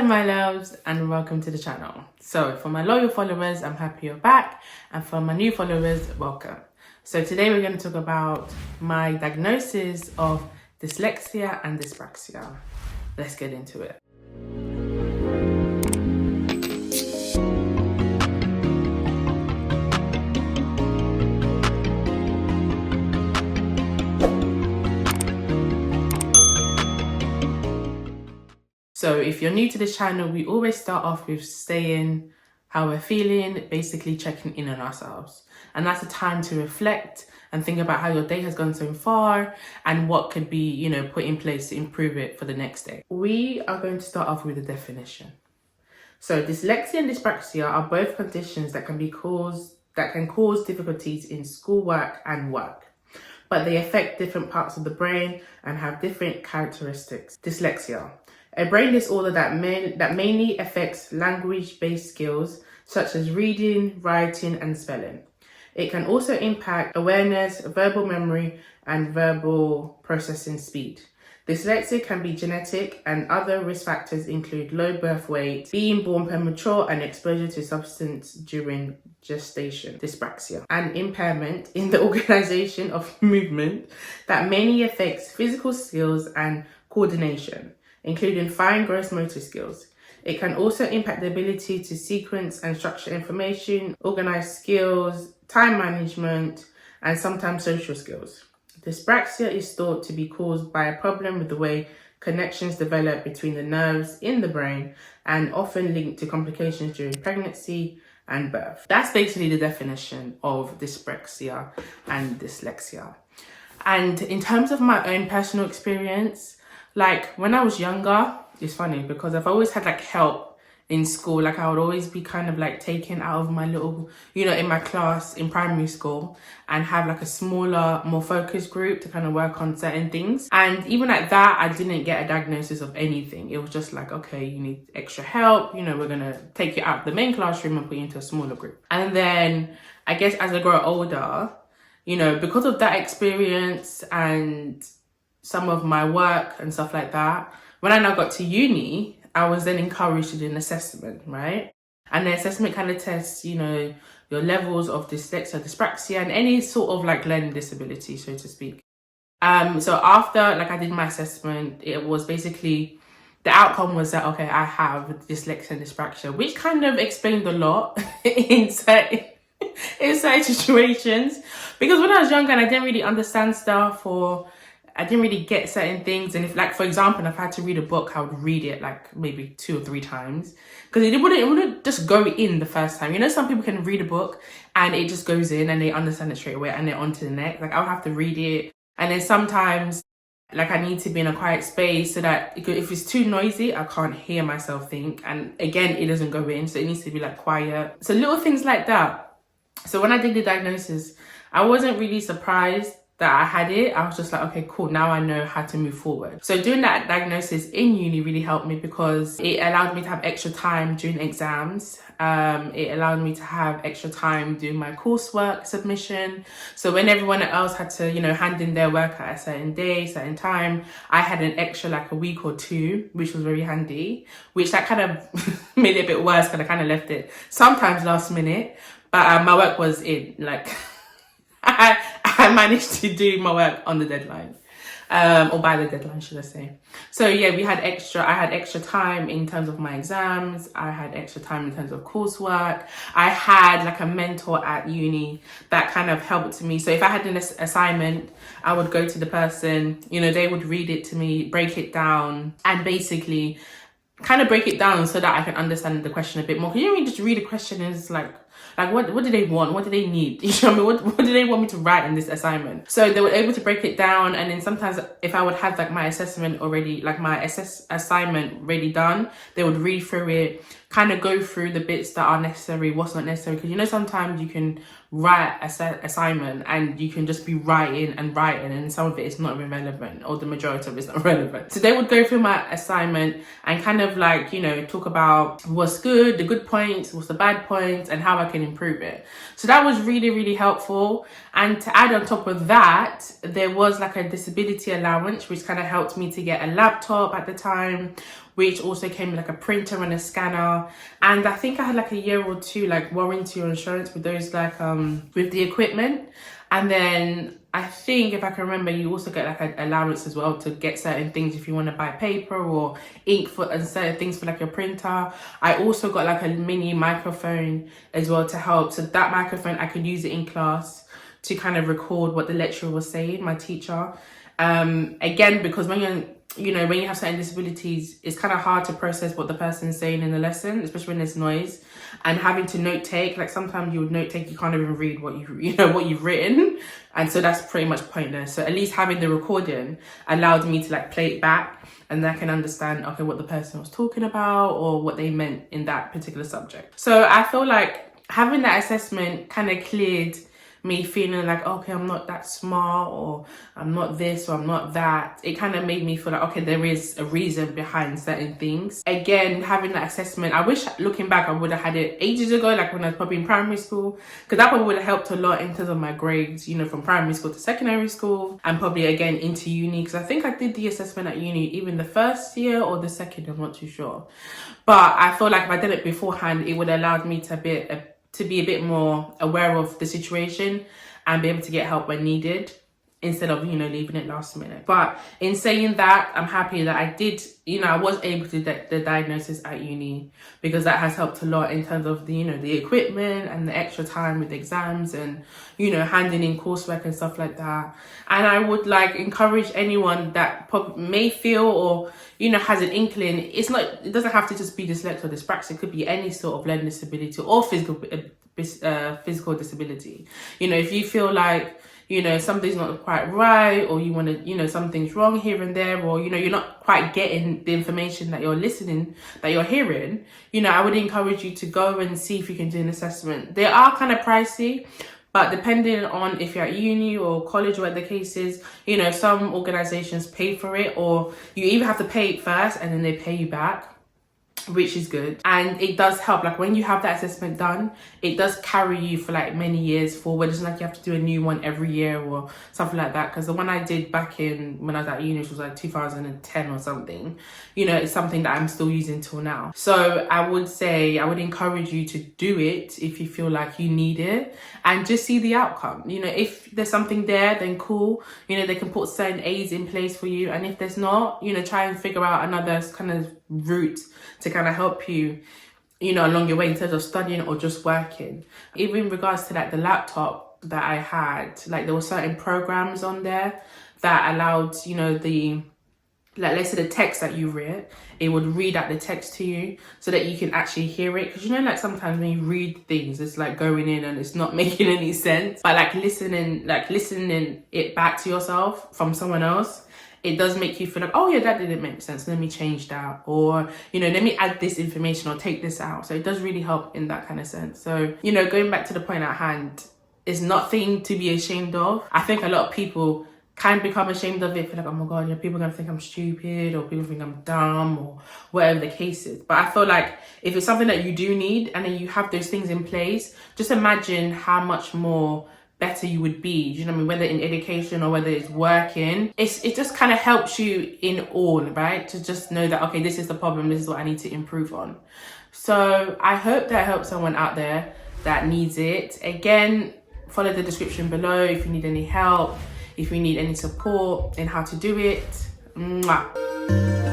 my loves, and welcome to the channel. So for my loyal followers, I'm happy you're back, and for my new followers, welcome. So today we're going to talk about my diagnosis of dyslexia and dyspraxia. Let's get into it. So if you're new to this channel, we always start off with saying how we're feeling, basically checking in on ourselves. And that's a time to reflect and think about how your day has gone so far and what could be, put in place to improve it for the next day. We are going to start off with a definition. So dyslexia and dyspraxia are both conditions that can cause difficulties in schoolwork and work, but they affect different parts of the brain and have different characteristics. Dyslexia, a brain disorder that mainly affects language-based skills such as reading, writing, and spelling. It can also impact awareness, verbal memory, and verbal processing speed. Dyslexia can be genetic, and other risk factors include low birth weight, being born premature, and exposure to substance during gestation. Dyspraxia, an impairment in the organization of movement that mainly affects physical skills and coordination, including fine gross motor skills. It can also impact the ability to sequence and structure information, organize skills, time management, and sometimes social skills. Dyspraxia is thought to be caused by a problem with the way connections develop between the nerves in the brain and often linked to complications during pregnancy and birth. That's basically the definition of dyspraxia and dyslexia. And in terms of my own personal experience, like when I was younger, it's funny because I've always had help in school. Like I would always be kind of taken out of my little, in my class in primary school and have a smaller, more focused group to kind of work on certain things. And even at that, I didn't get a diagnosis of anything. It was just okay, you need extra help. We're going to take you out of the main classroom and put you into a smaller group. And then I guess as I grow older, because of that experience and some of my work and stuff like that, when I now got to uni, I was then encouraged to do an assessment, right? And the assessment kind of tests, your levels of dyslexia, dyspraxia, and any sort of learning disability, so to speak. So after I did my assessment, it was basically, the outcome was that, okay, I have dyslexia and dyspraxia, which kind of explained a lot in certain situations. Because when I was younger and I didn't really understand stuff, or I didn't really get certain things, and if for example, if I had to read a book, I would read it maybe 2 or 3 times, because it wouldn't just go in the first time. Some people can read a book and it just goes in and they understand it straight away and they're on to the next. I would have to read it, and then sometimes I need to be in a quiet space so that if it's too noisy, I can't hear myself think, and again, it doesn't go in, so it needs to be quiet. So little things like that. So when I did the diagnosis, I wasn't really surprised that I had it. I was just okay, cool, now I know how to move forward. So doing that diagnosis in uni really helped me because it allowed me to have extra time during exams. It allowed me to have extra time doing my coursework submission. So when everyone else had to, hand in their work at a certain day, certain time, I had an extra a week or 2, which was very handy, which kind of made it a bit worse because I kind of left it sometimes last minute. But my work was in, I managed to do my work on the deadline, or by the deadline, should I say. So yeah, I had extra time in terms of my exams. I had extra time in terms of coursework. I had a mentor at uni that kind of helped me. So if I had an assignment, I would go to the person, they would read it to me, break it down, and basically kind of break it down so that I can understand the question a bit more. Because you don't really just read a question and it's what do they want? What do they need? What do they want me to write in this assignment? So they were able to break it down, and then sometimes if I would have my assessment already, my assignment ready done, they would read through it, kind of go through the bits that are necessary, what's not necessary. Because sometimes you can write an assignment and you can just be writing, and some of it is not even relevant, or the majority of it is not relevant. So they would go through my assignment and kind of talk about what's good, the good points, what's the bad points, and how I I can improve it. So that was really, really helpful. And to add on top of that, there was like a disability allowance, which kind of helped me to get a laptop at the time, which also came with like a printer and a scanner. And I think I had like a year or two like warranty or insurance with those like with the equipment. And then I think, if I can remember, you also get like an allowance as well to get certain things if you want to buy paper or ink for and certain things for like your printer. I also got like a mini microphone as well to help. So that microphone, I could use it in class to kind of record what the lecturer was saying, my teacher. Again, because when when you have certain disabilities, it's kind of hard to process what the person's saying in the lesson, especially when there's noise, and having to note take. Like sometimes you would note take, you can't even read what what you've written, and so that's pretty much pointless. So at least having the recording allowed me to like play it back, and I can understand what the person was talking about or what they meant in that particular subject. So I feel like having that assessment kind of cleared me feeling like, okay, I'm not that smart, or I'm not this, or I'm not that. It kind of made me feel like, okay, there is a reason behind certain things. Again, having that assessment, I wish looking back I would have had it ages ago, like when I was probably in primary school, because that probably would have helped a lot in terms of my grades, from primary school to secondary school, and probably again into uni, because I think I did the assessment at uni even the first year or the second, I'm not too sure. But I feel like if I did it beforehand, it would have allowed me to be a bit more aware of the situation and be able to get help when needed, instead of, leaving it last minute. But in saying that, I'm happy that I did, I was able to get the diagnosis at uni, because that has helped a lot in terms of the, the equipment and the extra time with exams and, handing in coursework and stuff like that. And I would like encourage anyone that may feel or, has an inkling. It doesn't have to just be dyslexia or dyspraxia. It could be any sort of learning disability or physical disability. If you feel like, something's not quite right, or you want to, something's wrong here and there, or, you're not quite getting the information that you're hearing, I would encourage you to go and see if you can do an assessment. They are kind of pricey, but depending on if you're at uni or college, or whatever the case is, some organizations pay for it, or you either have to pay it first and then they pay you back, which is good. And it does help, like when you have that assessment done, it does carry you for like many years forward. It's not like you have to do a new one every year or something like that, because the one I did back when I was at uni, which was like 2010 or something, it's something that I'm still using till now. So I would encourage you to do it if you feel like you need it, and just see the outcome. If there's something there, then cool, they can put certain aids in place for you, and if there's not, try and figure out another kind of route to kind of help you, along your way in terms of studying or just working. Even in regards to like the laptop that I had, like there were certain programs on there that allowed, let's say the text that you read, it would read out the text to you so that you can actually hear it. Because like sometimes when you read things, it's like going in and it's not making any sense. But like listening it back to yourself from someone else, it does make you feel like, oh yeah, that didn't make sense, let me change that, or let me add this information or take this out. So it does really help in that kind of sense. So going back to the point at hand, it's nothing to be ashamed of. I think a lot of people can become ashamed of it, feel like, oh my god, people are gonna think I'm stupid, or people think I'm dumb, or whatever the case is. But I feel like if it's something that you do need and then you have those things in place, just imagine how much more better you would be, whether in education or whether it's working. It just kind of helps you in all, right? To just know that, okay, this is the problem, this is what I need to improve on. So I hope that helps someone out there that needs it. Again, follow the description below if you need any help, if you need any support in how to do it. Mwah.